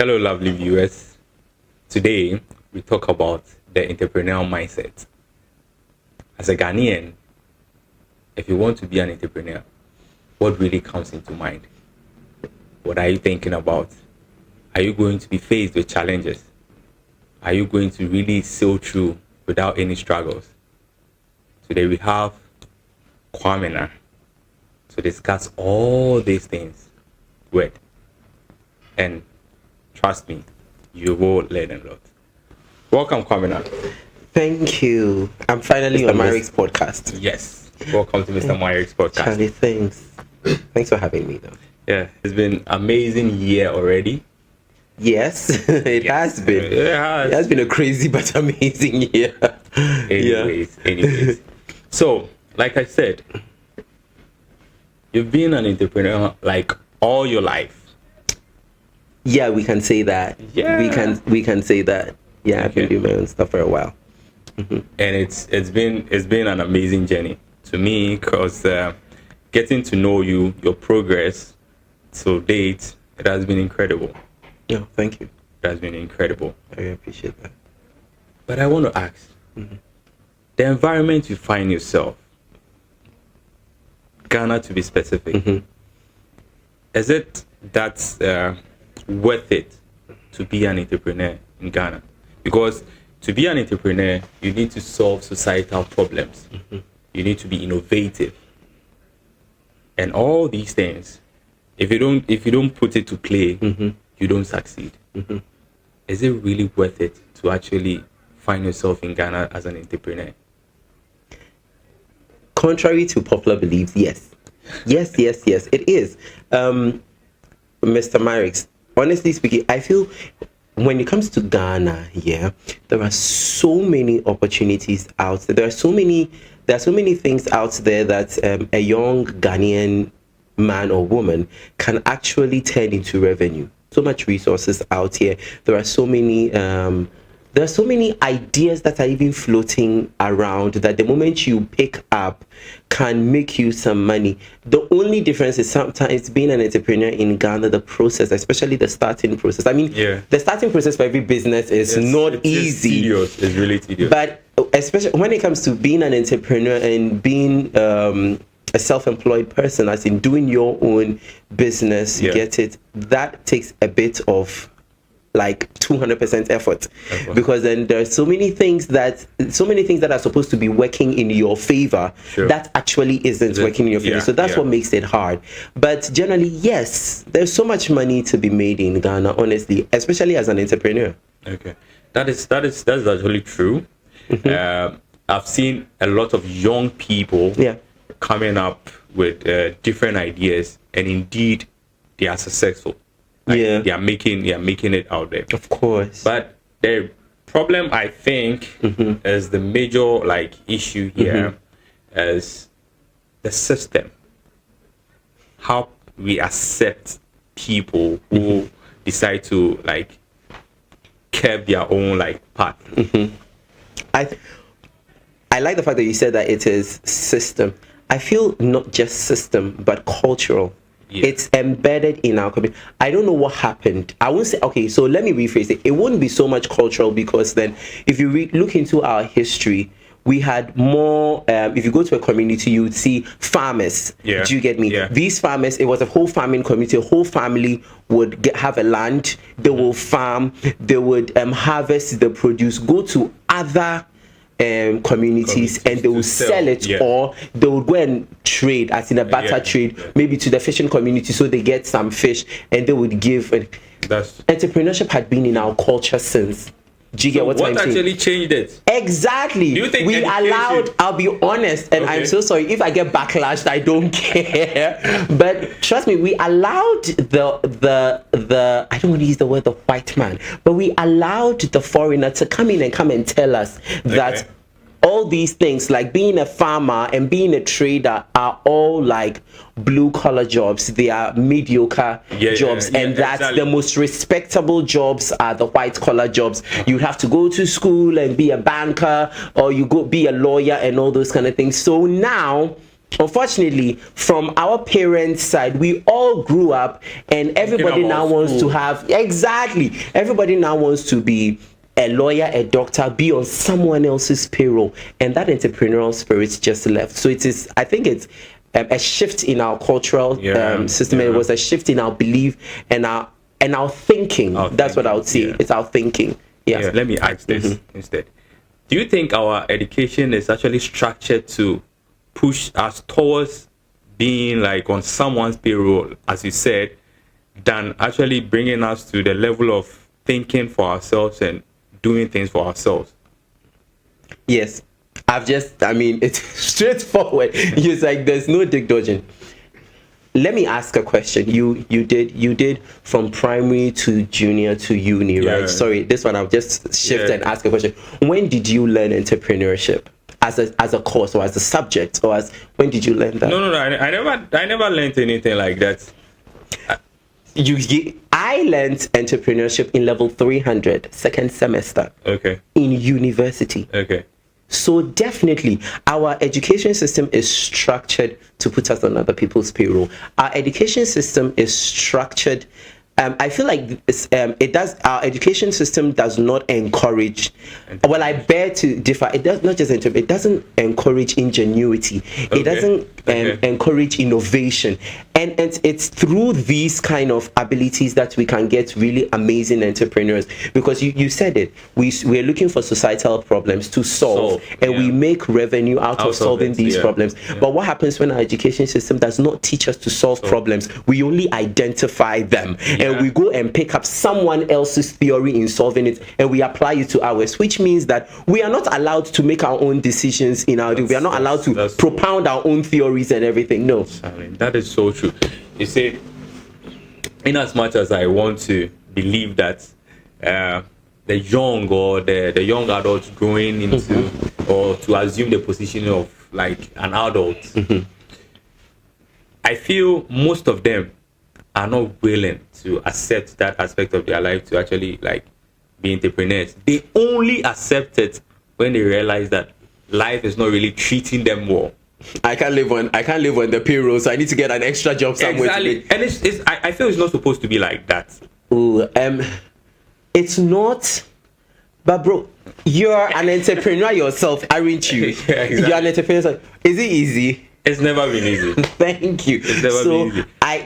Hello, lovely viewers. Today, we talk about the entrepreneurial mindset. As a Ghanaian, if you want to be an entrepreneur, what really comes into mind? What are you thinking about? Are you going to be faced with challenges? Are you going to really sail through without any struggles? Today, we have Kwamiena to discuss all these things with. And trust me, you will learn a lot. Welcome, Kwamiena. Thank you. I'm finally on Myrick's podcast. Yes. Welcome to Mr. Myrick's podcast. Charlie, thanks. Thanks for having me, though. Yeah, it's been an amazing year already. Yes, it has been. It has been a crazy but amazing year. Anyways. So, like I said, you've been an entrepreneur like all your life. Yeah, we can say that. Yeah. We can say that. Yeah, I've been doing my own stuff for a while. Mm-hmm. And it's been an amazing journey to me because getting to know you, your progress to date, it has been incredible. Yeah, thank you. It has been incredible. I really appreciate that. But I want to ask, the environment you find yourself, Ghana to be specific, is it that worth it to be an entrepreneur in Ghana? Because to be an entrepreneur, you need to solve societal problems. You need to be innovative. And all these things, if you don't put it to play, you don't succeed. Is it really worth it to actually find yourself in Ghana as an entrepreneur? Contrary to popular beliefs, yes. Yes, it is. Mr. Myrick, honestly speaking, I feel when it comes to Ghana, there are so many opportunities out there. There are so many things out there that a young Ghanaian man or woman can actually turn into revenue. So much resources out here. There are so many ideas that are even floating around that the moment you pick up can make you some money. The only difference is sometimes being an entrepreneur in Ghana, the process, especially the starting process. I mean, the starting process for every business is not easy. Tedious. It's really tedious. But especially when it comes to being an entrepreneur and being a self-employed person, as in doing your own business, you get it, that takes a bit of like 200% effort, because then there are so many things that are supposed to be working in your favor that actually isn't working in your favor. So that's what makes it hard. But generally, yes, there's so much money to be made in Ghana, honestly, especially as an entrepreneur. Okay, that's actually true. I've seen a lot of young people coming up with different ideas, and indeed they are successful. They are making it out there. Of course. But the problem, I think, is the major issue here is the system. How we accept people who decide to curb their own path. I like the fact that you said that it is system. I feel not just system, but cultural. It's embedded in our community. I don't know what happened. I won't say, okay, so let me rephrase it. It wouldn't be so much cultural, because then if you look into our history, we had more, if you go to a community, you would see farmers. Do you get me? These farmers, it was a whole farming community. A whole family would have a land. They will farm. They would harvest the produce, go to other communities, and they will sell it, or they would go and trade, as in a barter trade, maybe to the fishing community, so they get some fish and they would give. Entrepreneurship had been in our culture since. Do you get what I'm saying? What actually changed it? Exactly. Do you think we allowed, I'll be honest, and I'm so sorry if I get backlashed, I don't care. But trust me, we allowed the I don't want to use the word the white man, but we allowed the foreigner to come in and tell us that all these things, like being a farmer and being a trader, are all like blue collar jobs. They are mediocre jobs, and that the most respectable jobs are the white collar jobs. You have to go to school and be a banker, or you go be a lawyer and all those kind of things. So now unfortunately, from our parents' side, we all grew up, and everybody now wants to have, exactly, everybody now wants to be a lawyer, a doctor, be on someone else's payroll, and that entrepreneurial spirit just left. So it is, I think it's a shift in our cultural system. It was a shift in our belief and our thinking. That's what I would say. It's our thinking. Yeah. Let me ask this instead. Do you think our education is actually structured to push us towards being like on someone's payroll, as you said, than actually bringing us to the level of thinking for ourselves and doing things for ourselves? Yes. It's straightforward. It's like there's no dig dodging. Let me ask a question. You did from primary to junior to uni, right? Sorry, this one I'll just shift and ask a question. When did you learn entrepreneurship as a course or as a subject, or when did you learn that? No. I never learned anything like that. I learned entrepreneurship in level 300, second semester. Okay. In university. Okay. So definitely, our education system is structured to put us on other people's payroll. Our education system is structured. I feel like it does. Our education system does not encourage. Well, I bear to differ. It does not just it doesn't encourage ingenuity. Okay. It doesn't encourage innovation, and it's through these kind of abilities that we can get really amazing entrepreneurs. Because you said it, we're looking for societal problems to solve, and we make revenue out of solving these problems. But what happens when our education system does not teach us to solve problems? We only identify them. And we go and pick up someone else's theory in solving it, and we apply it to ours, which means that we are not allowed to make our own decisions in our. We are not allowed to propound our own theories and everything. No, that is so true. You see, in as much as I want to believe that the young or the young adults growing into or to assume the position of like an adult, I feel most of them are not willing to accept that aspect of their life to actually like be entrepreneurs. They only accept it when they realize that life is not really treating them well. I can't live on the payroll, so I need to get an extra job somewhere. Exactly, and I feel it's not supposed to be like that. Ooh, it's not. But bro, you're an entrepreneur yourself, aren't you? Exactly. You're an entrepreneur. Is it easy? It's never been easy. Thank you. It's never been easy.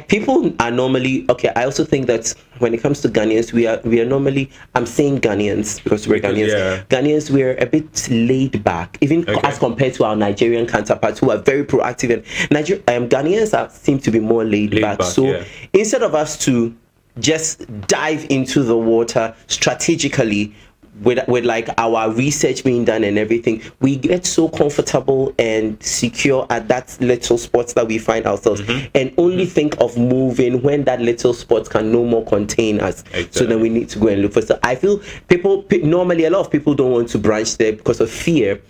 People are normally okay. I also think that when it comes to Ghanaians, we are normally. I'm saying Ghanaians because we're Ghanaians. Yeah. Ghanaians, we're a bit laid back, even as compared to our Nigerian counterparts who are very proactive. And Ghanaians seem to be more laid back. So instead of us to just dive into the water strategically, with like our research being done and everything, we get so comfortable and secure at that little spot that we find ourselves, and only think of moving when that little spot can no more contain us. Exactly. So then we need to go and look for stuff. I feel normally a lot of people don't want to branch there because of fear,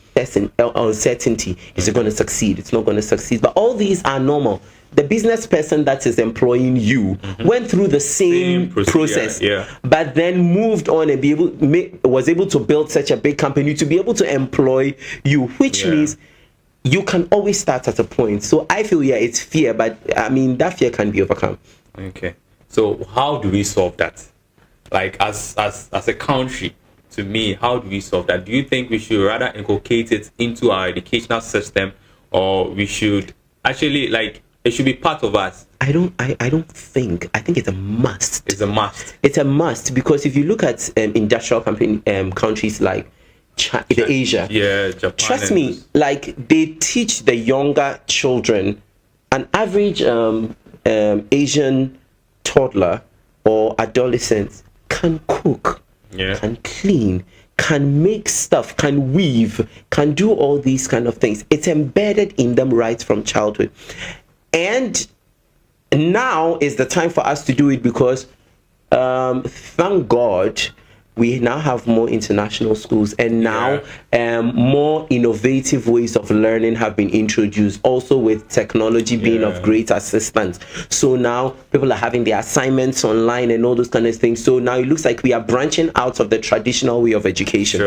uncertainty. Is it going to succeed? It's not going to succeed. But all these are normal. The business person that is employing you went through the same process, but then moved on and was able to build such a big company to be able to employ you, which means you can always start at a point. So I feel it's fear, but I mean that fear can be overcome. Okay, so how do we solve that? Like as a country, to me, how do we solve that? Do you think we should rather inculcate it into our educational system, or we should actually like it should be part of us? I don't think. I think it's a must. It's a must. It's a must because if you look at industrial countries like Asia, Japan. Trust me, like they teach the younger children, an average Asian toddler or adolescent can cook, can clean, can make stuff, can weave, can do all these kind of things. It's embedded in them right from childhood. And now is the time for us to do it because thank God we now have more international schools, and now more innovative ways of learning have been introduced, also with technology being of great assistance. So now people are having their assignments online and all those kind of things. So now it looks like we are branching out of the traditional way of education.